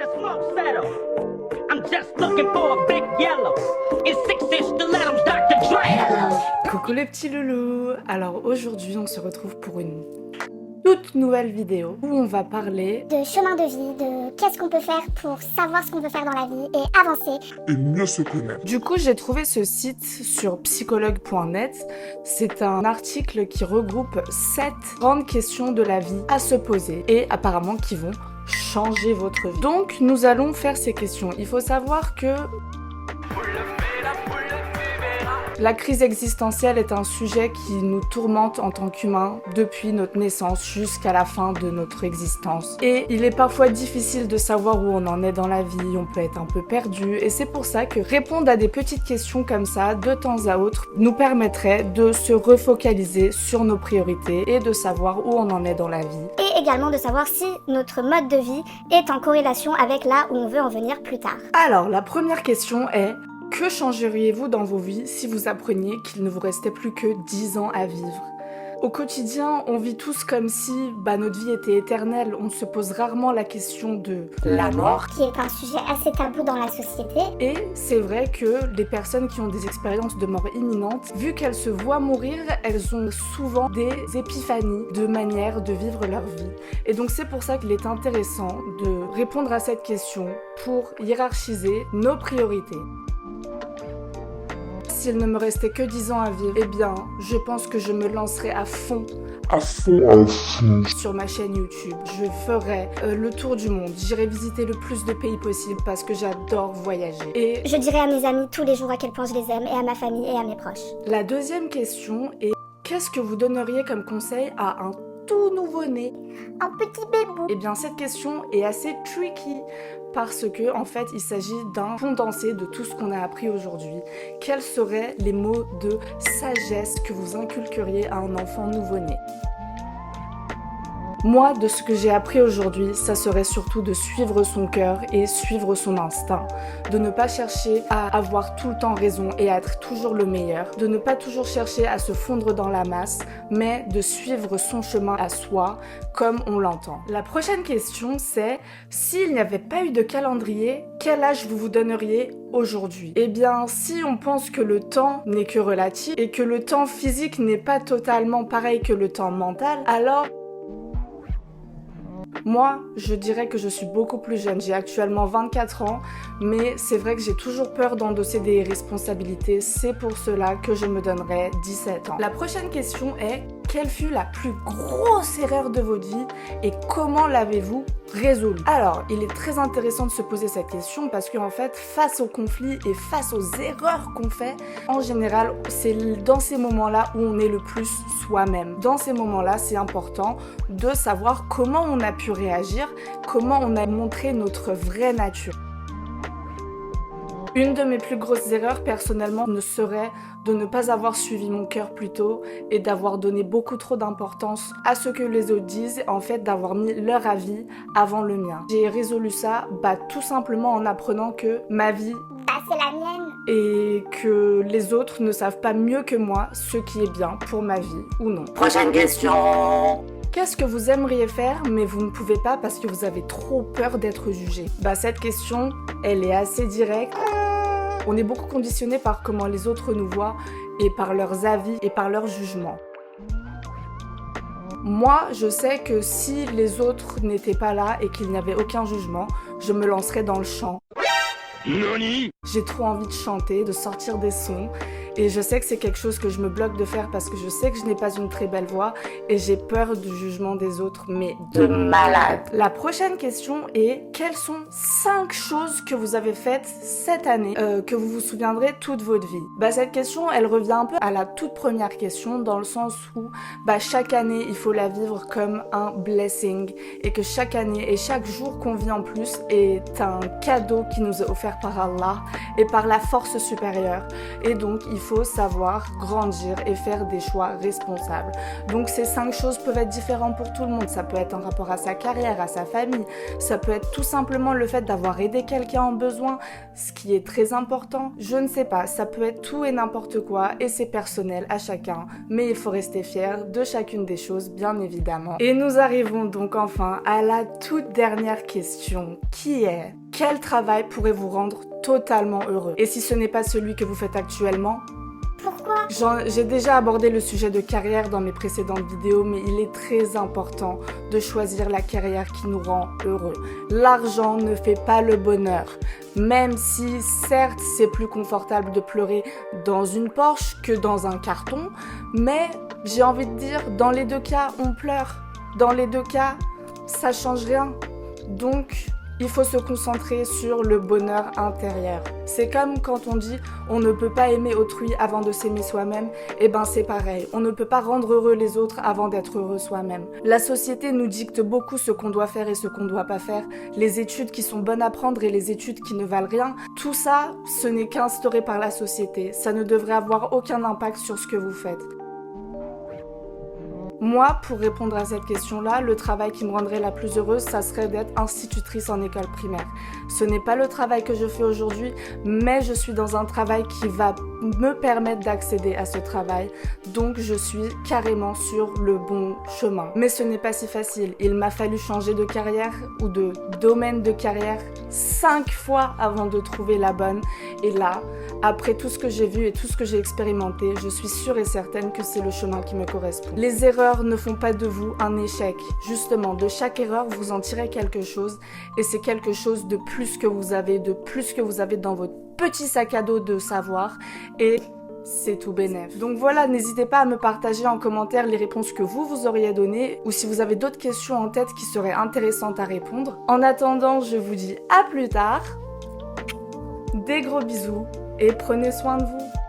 the smoke settle. I'm just looking for a big yellow. In 6-inch stilettos, Dr. Dre. Coucou les petits loulous. Alors aujourd'hui on se retrouve pour une toute nouvelle vidéo où on va parler de chemin de vie, de qu'est-ce qu'on peut faire pour savoir ce qu'on veut faire dans la vie et avancer. Et mieux se connaître. Du coup, j'ai trouvé ce site sur psychologue.net. C'est un article qui regroupe 7 grandes questions de la vie à se poser et apparemment qui vont changer votre vie. Donc, nous allons faire ces questions. Il faut savoir que la crise existentielle est un sujet qui nous tourmente en tant qu'humains depuis notre naissance jusqu'à la fin de notre existence. Et il est parfois difficile de savoir où on en est dans la vie, on peut être un peu perdu, et c'est pour ça que répondre à des petites questions comme ça, de temps à autre, nous permettrait de se refocaliser sur nos priorités et de savoir où on en est dans la vie. Et également de savoir si notre mode de vie est en corrélation avec là où on veut en venir plus tard. Alors, la première question est: que changeriez-vous dans vos vies si vous appreniez qu'il ne vous restait plus que 10 ans à vivre? Au quotidien, on vit tous comme si notre vie était éternelle. On se pose rarement la question de la mort. Qui est un sujet assez tabou dans la société. Et c'est vrai que les personnes qui ont des expériences de mort imminente, vu qu'elles se voient mourir, elles ont souvent des épiphanies de manière de vivre leur vie. Et donc c'est pour ça qu'il est intéressant de répondre à cette question pour hiérarchiser nos priorités. S'il ne me restait que 10 ans à vivre, eh bien, je pense que je me lancerais à fond sur ma chaîne YouTube. Je ferai le tour du monde. J'irai visiter le plus de pays possible parce que j'adore voyager. Et je dirai à mes amis tous les jours à quel point je les aime, et à ma famille et à mes proches. La deuxième question est: qu'est-ce que vous donneriez comme conseil à un tout nouveau-né? Un petit bébou. Eh bien, cette question est assez tricky parce que, en fait, il s'agit d'un condensé de tout ce qu'on a appris aujourd'hui. Quels seraient les mots de sagesse que vous inculqueriez à un enfant nouveau-né? Moi, de ce que j'ai appris aujourd'hui, ça serait surtout de suivre son cœur et suivre son instinct. De ne pas chercher à avoir tout le temps raison et à être toujours le meilleur. De ne pas toujours chercher à se fondre dans la masse, mais de suivre son chemin à soi, comme on l'entend. La prochaine question, c'est: s'il n'y avait pas eu de calendrier, quel âge vous vous donneriez aujourd'hui? Eh bien, si on pense que le temps n'est que relatif et que le temps physique n'est pas totalement pareil que le temps mental, alors moi, je dirais que je suis beaucoup plus jeune. J'ai actuellement 24 ans, mais c'est vrai que j'ai toujours peur d'endosser des responsabilités. C'est pour cela que je me donnerai 17 ans. La prochaine question est: quelle fut la plus grosse erreur de votre vie et comment l'avez-vous résolue? Alors, il est très intéressant de se poser cette question parce qu'en fait, face aux conflits et face aux erreurs qu'on fait, en général, c'est dans ces moments-là où on est le plus soi-même. Dans ces moments-là, c'est important de savoir comment on a pu réagir, comment on a montré notre vraie nature. Une de mes plus grosses erreurs, personnellement, ne serait de ne pas avoir suivi mon cœur plus tôt et d'avoir donné beaucoup trop d'importance à ce que les autres disent, en fait d'avoir mis leur avis avant le mien. J'ai résolu ça tout simplement en apprenant que ma vie, c'est la mienne. Et que les autres ne savent pas mieux que moi ce qui est bien pour ma vie ou non. Prochaine question. Qu'est-ce que vous aimeriez faire mais vous ne pouvez pas parce que vous avez trop peur d'être jugé? Cette question, elle est assez directe. On est beaucoup conditionné par comment les autres nous voient et par leurs avis et par leurs jugements. Moi, je sais que si les autres n'étaient pas là et qu'il n'y avait aucun jugement, je me lancerais dans le chant. Nani? J'ai trop envie de chanter, de sortir des sons. Et je sais que c'est quelque chose que je me bloque de faire parce que je sais que je n'ai pas une très belle voix et j'ai peur du jugement des autres, mais de malade. La prochaine question est: quelles sont 5 choses que vous avez faites cette année que vous vous souviendrez toute votre vie? Cette question, elle revient un peu à la toute première question dans le sens où chaque année, il faut la vivre comme un blessing et que chaque année et chaque jour qu'on vit en plus est un cadeau qui nous est offert par Allah et par la force supérieure. Et donc, il faut savoir grandir et faire des choix responsables. Donc ces 5 choses peuvent être différentes pour tout le monde. Ça peut être en rapport à sa carrière, à sa famille. Ça peut être tout simplement le fait d'avoir aidé quelqu'un en besoin, ce qui est très important. Je ne sais pas, ça peut être tout et n'importe quoi et c'est personnel à chacun. Mais il faut rester fier de chacune des choses, bien évidemment. Et nous arrivons donc enfin à la toute dernière question, qui est: quel travail pourrait vous rendre totalement heureux? Et si ce n'est pas celui que vous faites actuellement, Pourquoi? j'ai déjà abordé le sujet de carrière dans mes précédentes vidéos, mais il est très important de choisir la carrière qui nous rend heureux. L'argent ne fait pas le bonheur. Même si, certes, c'est plus confortable de pleurer dans une Porsche que dans un carton, mais j'ai envie de dire, dans les 2 cas, on pleure. Dans les 2 cas, ça change rien. Donc, il faut se concentrer sur le bonheur intérieur. C'est comme quand on dit on ne peut pas aimer autrui avant de s'aimer soi-même. Eh ben c'est pareil, on ne peut pas rendre heureux les autres avant d'être heureux soi-même. La société nous dicte beaucoup ce qu'on doit faire et ce qu'on ne doit pas faire. Les études qui sont bonnes à prendre et les études qui ne valent rien. Tout ça, ce n'est qu'instauré par la société. Ça ne devrait avoir aucun impact sur ce que vous faites. Moi, pour répondre à cette question-là, le travail qui me rendrait la plus heureuse, ça serait d'être institutrice en école primaire. Ce n'est pas le travail que je fais aujourd'hui, mais je suis dans un travail qui va me permettre d'accéder à ce travail. Donc, je suis carrément sur le bon chemin. Mais ce n'est pas si facile. Il m'a fallu changer de carrière ou de domaine de carrière 5 fois avant de trouver la bonne. Et là, après tout ce que j'ai vu et tout ce que j'ai expérimenté, je suis sûre et certaine que c'est le chemin qui me correspond. Les erreurs ne font pas de vous un échec. Justement, de chaque erreur, vous en tirez quelque chose et c'est quelque chose de plus que vous avez, dans votre petit sac à dos de savoir et c'est tout bénef. Donc voilà, n'hésitez pas à me partager en commentaire les réponses que vous auriez données ou si vous avez d'autres questions en tête qui seraient intéressantes à répondre. En attendant, je vous dis à plus tard, des gros bisous et prenez soin de vous.